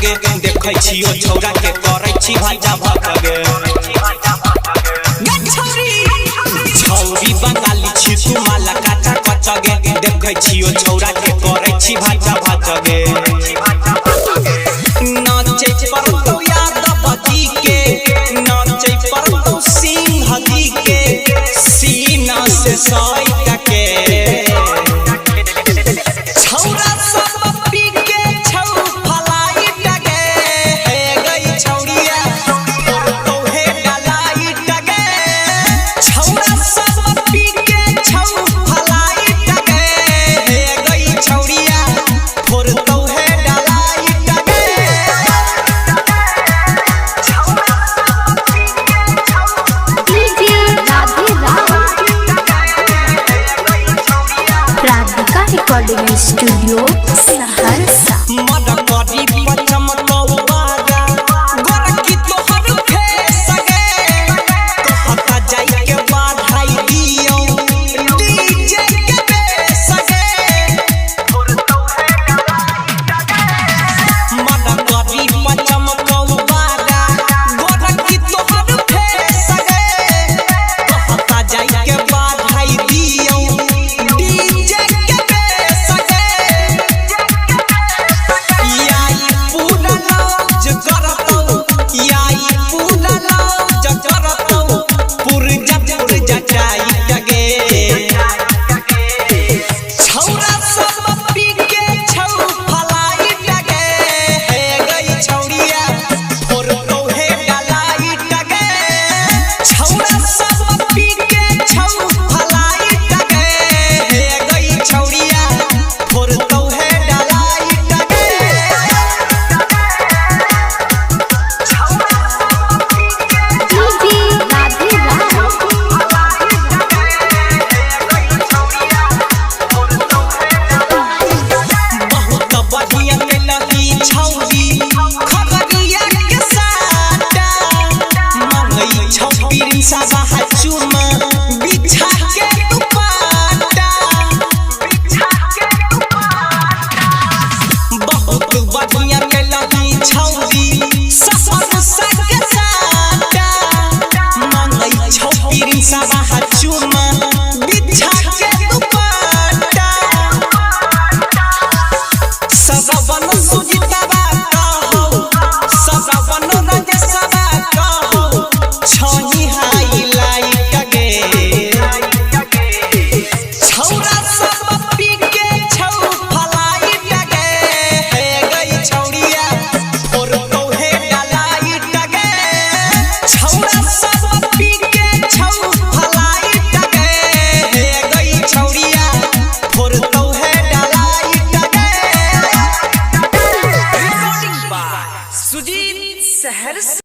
गे देखै छियो छौरा के करै छी भाजा भात गे छौरी बंगाली छी कुमाला काचा कच गे देखै छियो छौरा के करै छी भाजा भात गे नाचे परतो याद बजी के नाचे परतो सिंह जी के सीना से साइट के छौरा सब पी के छौ फलाई टगे हे गई छौरिया तो हे डलाई टगे छौरा सब पी के छौ फलाई टगे हे गई छौरिया फोर तो हे डलाई टगे राधिका रिकॉर्डिंग स्टूडियो।